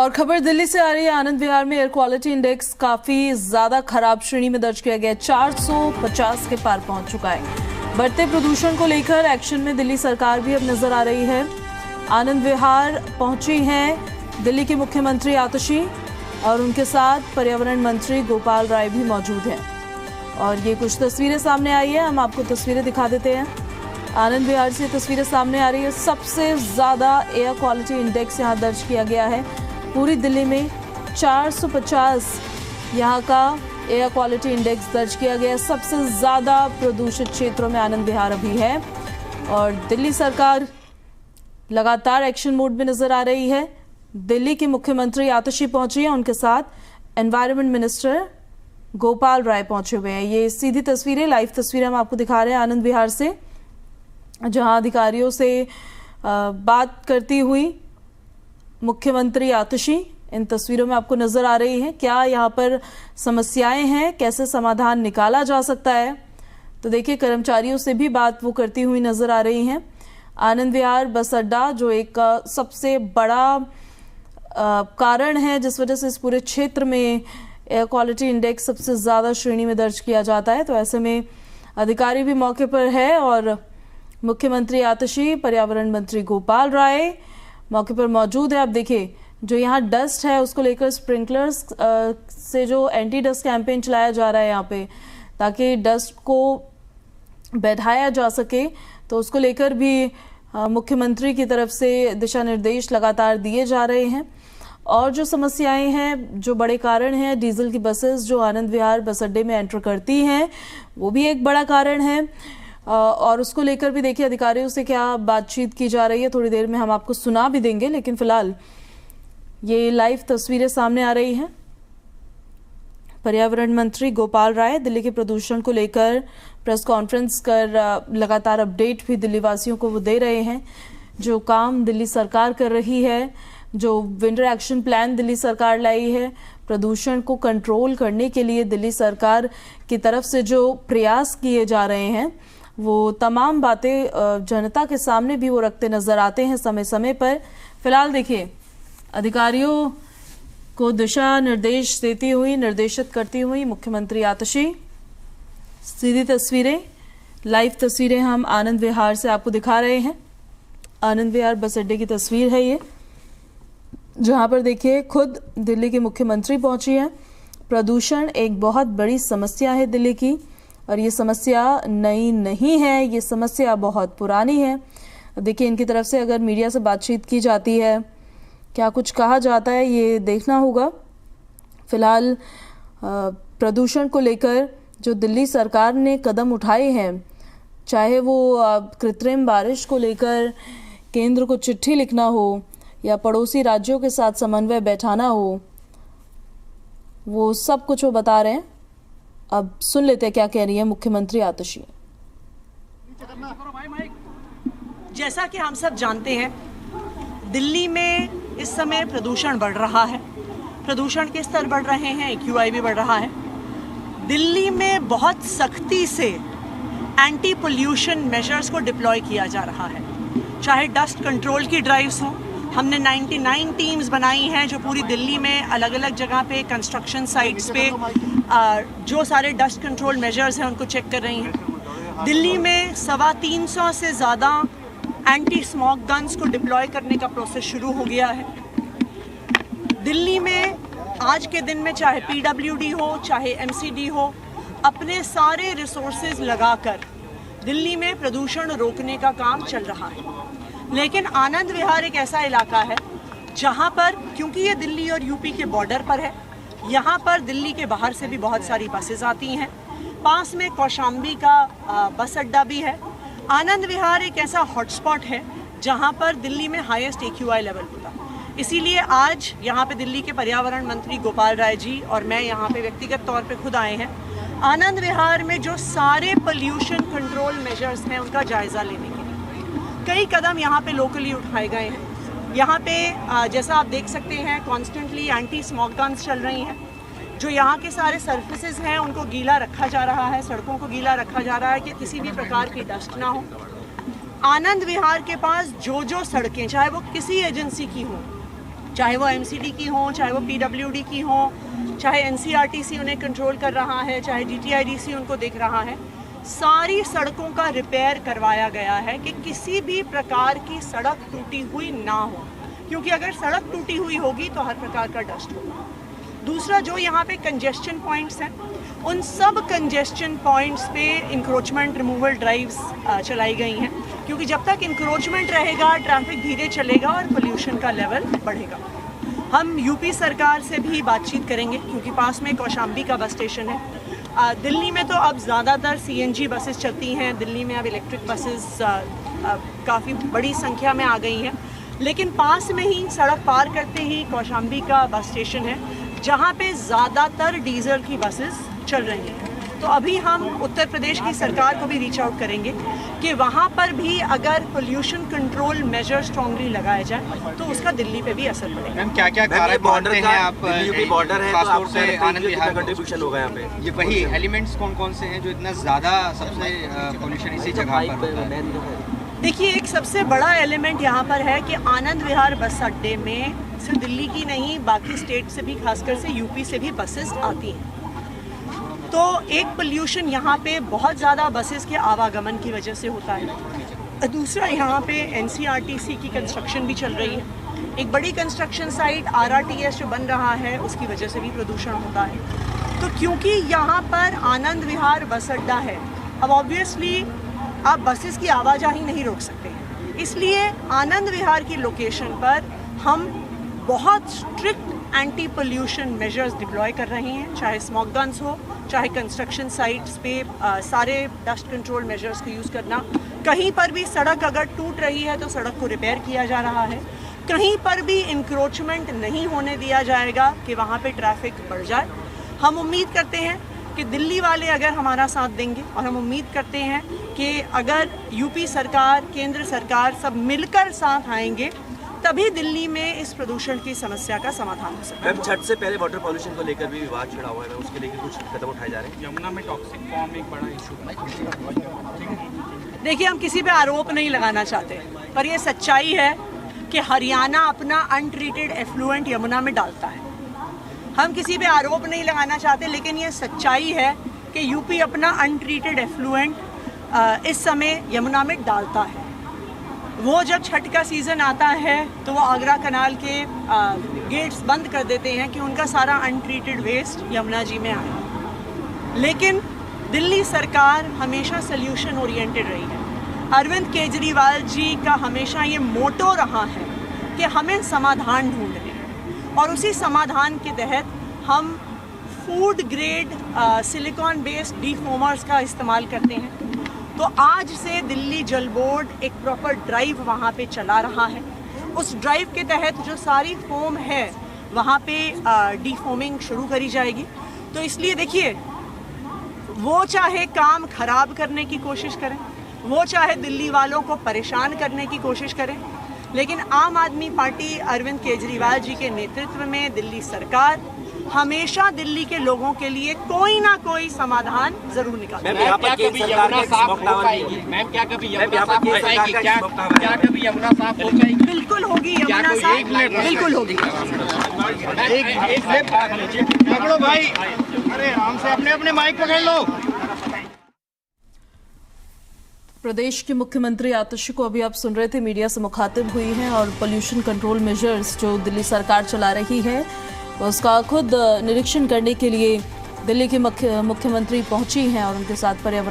और खबर दिल्ली से आ रही है। आनंद विहार में एयर क्वालिटी इंडेक्स काफी ज्यादा खराब श्रेणी में दर्ज किया गया। 450 के पार पहुंच चुका है। बढ़ते प्रदूषण को लेकर एक्शन में दिल्ली सरकार भी अब नजर आ रही है। आनंद विहार पहुंची हैं दिल्ली की मुख्यमंत्री आतिशी और उनके साथ पर्यावरण मंत्री गोपाल राय भी मौजूद हैं। और ये कुछ तस्वीरें सामने आई है, हम आपको तस्वीरें दिखा देते हैं। आनंद विहार से तस्वीरें सामने आ रही है। सबसे ज्यादा एयर क्वालिटी इंडेक्स यहाँ दर्ज किया गया है। पूरी दिल्ली में 450 यहाँ का एयर क्वालिटी इंडेक्स दर्ज किया गया। सबसे ज़्यादा प्रदूषित क्षेत्रों में आनंद विहार अभी है और दिल्ली सरकार लगातार एक्शन मोड में नजर आ रही है। दिल्ली की मुख्यमंत्री आतिशी पहुंची है, उनके साथ एनवायरनमेंट मिनिस्टर गोपाल राय पहुंचे हुए हैं। ये सीधी तस्वीरें, लाइव तस्वीरें हम आपको दिखा रहे हैं आनंद विहार से, जहां अधिकारियों से बात करती हुई मुख्यमंत्री आतिशी इन तस्वीरों में आपको नजर आ रही हैं। क्या यहाँ पर समस्याएं हैं, कैसे समाधान निकाला जा सकता है, तो देखिए कर्मचारियों से भी बात वो करती हुई नजर आ रही हैं। आनंद विहार बस अड्डा जो एक सबसे बड़ा कारण है जिस वजह से इस पूरे क्षेत्र में एयर क्वालिटी इंडेक्स सबसे ज़्यादा श्रेणी में दर्ज किया जाता है, तो ऐसे में अधिकारी भी मौके पर है और मुख्यमंत्री आतिशी, पर्यावरण मंत्री गोपाल राय मौके पर मौजूद है। आप देखिए जो यहाँ डस्ट है उसको लेकर स्प्रिंकलर्स से जो एंटी डस्ट कैंपेन चलाया जा रहा है यहाँ पे, ताकि डस्ट को बैठाया जा सके, तो उसको लेकर भी मुख्यमंत्री की तरफ से दिशा निर्देश लगातार दिए जा रहे हैं। और जो समस्याएं हैं, जो बड़े कारण हैं, डीजल की बसेस जो आनंद विहार बस अड्डे में एंटर करती हैं वो भी एक बड़ा कारण है और उसको लेकर भी देखिए अधिकारियों से क्या बातचीत की जा रही है। थोड़ी देर में हम आपको सुना भी देंगे, लेकिन फिलहाल ये लाइव तस्वीरें सामने आ रही हैं। पर्यावरण मंत्री गोपाल राय दिल्ली के प्रदूषण को लेकर प्रेस कॉन्फ्रेंस कर लगातार अपडेट भी दिल्ली वासियों को वो दे रहे हैं। जो काम दिल्ली सरकार कर रही है, जो विंटर एक्शन प्लान दिल्ली सरकार लाई है, प्रदूषण को कंट्रोल करने के लिए दिल्ली सरकार की तरफ से जो प्रयास किए जा रहे हैं, वो तमाम बातें जनता के सामने भी वो रखते नजर आते हैं समय समय पर। फिलहाल देखिए अधिकारियों को दिशा निर्देश देती हुई, निर्देशित करती हुई मुख्यमंत्री आतिशी। सीधी तस्वीरें, लाइव तस्वीरें हम आनंद विहार से आपको दिखा रहे हैं। आनंद विहार बस अड्डे की तस्वीर है ये, जहां पर देखिए खुद दिल्ली की मुख्यमंत्री पहुंची है। प्रदूषण एक बहुत बड़ी समस्या है दिल्ली की और ये समस्या नई नहीं है, ये समस्या बहुत पुरानी है। देखिए इनकी तरफ से अगर मीडिया से बातचीत की जाती है, क्या कुछ कहा जाता है, ये देखना होगा। फिलहाल प्रदूषण को लेकर जो दिल्ली सरकार ने कदम उठाए हैं, चाहे वो कृत्रिम बारिश को लेकर केंद्र को चिट्ठी लिखना हो या पड़ोसी राज्यों के साथ समन्वय बैठाना हो, वो सब कुछ वो बता रहे हैं। अब सुन लेते हैं क्या कह रही है मुख्यमंत्री आतिशी। जैसा कि हम सब जानते हैं, दिल्ली में इस समय प्रदूषण बढ़ रहा है। प्रदूषण के स्तर बढ़ रहे हैं, AQI भी बढ़ रहा है। दिल्ली में बहुत सख्ती से एंटी पोल्यूशन मेजर्स को डिप्लॉय किया जा रहा है। चाहे डस्ट कंट्रोल की ड्राइव्स हों, हमने 99 टीम्स बनाई हैं जो पूरी दिल्ली में अलग अलग जगह पे कंस्ट्रक्शन साइट्स पे जो सारे डस्ट कंट्रोल मेजर्स हैं उनको चेक कर रही हैं। दिल्ली में 325 से ज़्यादा एंटी स्मोक गन्स को डिप्लॉय करने का प्रोसेस शुरू हो गया है। दिल्ली में आज के दिन में चाहे PWD हो, चाहे MCD हो, अपने सारे रिसोर्सेज लगाकर दिल्ली में प्रदूषण रोकने का काम चल रहा है। लेकिन आनंद विहार एक ऐसा इलाका है जहां पर, क्योंकि ये दिल्ली और यूपी के बॉर्डर पर है, यहाँ पर दिल्ली के बाहर से भी बहुत सारी बसेस आती हैं। पास में कौशाम्बी का बस अड्डा भी है। आनंद विहार एक ऐसा हॉटस्पॉट है जहाँ पर दिल्ली में हाईएस्ट AQI लेवल होता है। इसीलिए आज यहाँ पे दिल्ली के पर्यावरण मंत्री गोपाल राय जी और मैं यहाँ पे व्यक्तिगत तौर पे खुद आए हैं आनंद विहार में जो सारे पोल्यूशन कंट्रोल मेजर्स हैं उनका जायज़ा लेने के लिए। कई कदम यहाँ पे लोकली उठाए गए हैं। यहाँ पे जैसा आप देख सकते हैं कॉन्स्टेंटली एंटी स्मोक गन्स चल रही हैं। जो यहाँ के सारे सर्फेसेस हैं उनको गीला रखा जा रहा है, सड़कों को गीला रखा जा रहा है कि किसी भी प्रकार की डस्ट ना हो। आनंद विहार के पास जो सड़कें, चाहे वो किसी एजेंसी की हो, चाहे वो MCD की हो, चाहे वो PWD की हो, चाहे NCRTC उन्हें कंट्रोल कर रहा है, चाहे DTIDC उनको देख रहा है। सारी सड़कों का रिपेयर करवाया गया है कि किसी भी प्रकार की सड़क टूटी हुई ना हो, क्योंकि अगर सड़क टूटी हुई होगी तो हर प्रकार का डस्ट होगा। दूसरा, जो यहाँ पे कंजेस्शन पॉइंट्स हैं, उन सब कंजेस्शन पॉइंट्स पे इंक्रोचमेंट रिमूवल ड्राइव्स चलाई गई हैं, क्योंकि जब तक इंक्रोचमेंट रहेगा ट्रैफिक धीरे चलेगा और पोल्यूशन का लेवल बढ़ेगा। हम यूपी सरकार से भी बातचीत करेंगे, क्योंकि पास में कौशाम्बी का बस स्टेशन है। दिल्ली में तो अब ज़्यादातर CNG बसेस चलती हैं, दिल्ली में अब इलेक्ट्रिक बसेस काफ़ी बड़ी संख्या में आ गई हैं, लेकिन पास में ही सड़क पार करते ही कौशाम्बी का बस स्टेशन है, जहाँ पे ज़्यादातर डीजल की बसेस चल रही हैं। तो अभी हम उत्तर प्रदेश की सरकार को भी रीच आउट करेंगे कि वहाँ पर भी अगर पोल्यूशन कंट्रोल मेजर स्ट्रांगली लगाया जाए तो उसका दिल्ली पे भी असर पड़ेगा। मैम, क्या-क्या कारण मानते हैं आप? यूपी बॉर्डर है, खासतौर से आनंद विहार कंट्रीब्यूशन होगा यहाँ पे। ये वही एलिमेंट्स कौन-कौन से हैं जो इतना ज़्यादा सबसे पोल्यूशन इसी जगह पर होता है? देखिए, एक सबसे बड़ा एलिमेंट यहाँ पर है कि आनंद विहार बस अड्डे में सिर्फ दिल्ली की नहीं, बाकी स्टेट से भी, खासकर से यूपी से भी बसेस आती हैं। तो एक पोल्यूशन यहाँ पे बहुत ज़्यादा बसेस के आवागमन की वजह से होता है। दूसरा, यहाँ पे NCRTC की कंस्ट्रक्शन भी चल रही है। एक बड़ी कंस्ट्रक्शन साइट RRTS जो बन रहा है, उसकी वजह से भी प्रदूषण होता है। तो क्योंकि यहाँ पर आनंद विहार बस अड्डा है, अब ऑब्वियसली आप बसेस की आवाजाही नहीं रोक सकते हैं, इसलिए आनंद विहार की लोकेशन पर हम बहुत strict anti pollution measures deploy कर रहे हैं, चाहे स्मोक गन्स हो, चाहे कंस्ट्रक्शन साइट्स पे सारे डस्ट कंट्रोल मेजर्स को यूज़ करना। कहीं पर भी सड़क अगर टूट रही है तो सड़क को रिपेयर किया जा रहा है, कहीं पर भी इंक्रोचमेंट नहीं होने दिया जाएगा कि वहाँ पे ट्रैफिक बढ़ जाए। हम उम्मीद करते हैं कि दिल्ली वाले अगर हमारा साथ देंगे, और हम उम्मीद करते हैं कि अगर यूपी सरकार, केंद्र सरकार सब मिलकर साथ आएंगे, तभी दिल्ली में इस प्रदूषण की समस्या का समाधान हो सकता है। मैम, छठ से पहले वाटर पॉल्यूशन को लेकर भी विवाद छिड़ा हुआ है, उसके लेकर कुछ कदम उठाए जा रहे हैं? यमुना में टॉक्सिक फॉर्म एक बड़ा इशू है। देखिए, हम किसी पे आरोप नहीं लगाना चाहते, पर यह सच्चाई है कि हरियाणा अपना अनट्रीटेड एफ्लुएंट यमुना में डालता है। हम किसी पे आरोप नहीं लगाना चाहते, लेकिन ये सच्चाई है कि यूपी अपना अनट्रीटेड एफ्लुएंट इस समय यमुना में डालता है। वो जब छठ का सीज़न आता है तो वो आगरा कनाल के गेट्स बंद कर देते हैं कि उनका सारा अनट्रीटेड वेस्ट यमुना जी में आए। लेकिन दिल्ली सरकार हमेशा सल्यूशन ओरिएंटेड रही है। अरविंद केजरीवाल जी का हमेशा ये मोटो रहा है कि हमें समाधान ढूंढने हैं, और उसी समाधान के तहत हम फूड ग्रेड सिलिकॉन बेस्ड डीफोमर्स का इस्तेमाल करते हैं। तो आज से दिल्ली जल बोर्ड एक प्रॉपर ड्राइव वहाँ पे चला रहा है। उस ड्राइव के तहत जो सारी फोम है वहाँ पे डीफोमिंग शुरू करी जाएगी। तो इसलिए देखिए, वो चाहे काम खराब करने की कोशिश करें, वो चाहे दिल्ली वालों को परेशान करने की कोशिश करें, लेकिन आम आदमी पार्टी अरविंद केजरीवाल जी के नेतृत्व में दिल्ली सरकार हमेशा दिल्ली के लोगों के लिए कोई ना कोई समाधान जरूर निकाले। मैम, यहाँ पर केंद्र सरकार का स्मॉग टावर भी है। मैम, क्या कभी मैम, यमुना यहाँ पर साफ हो केंद्र जाएगी? सरकार का स्मॉग टावर क्या है। कभी यमुना साफ हो जाएगी? बिल्कुल होगी यमुना साफ, बिल्कुल होगी। एक पकड़ो भाई, अरे आराम से अपने माइक पकड़ लो। प्रदेश के मुख्यमंत्री आतिशी को अभी आप सुन रहे थे, मीडिया से मुखातिब हुई हैं और पोल्यूशन कंट्रोल मेजर्स जो दिल्ली सरकार चला रही है उसका खुद निरीक्षण करने के लिए दिल्ली के मुख्यमंत्री पहुंची हैं और उनके साथ पर्यावरण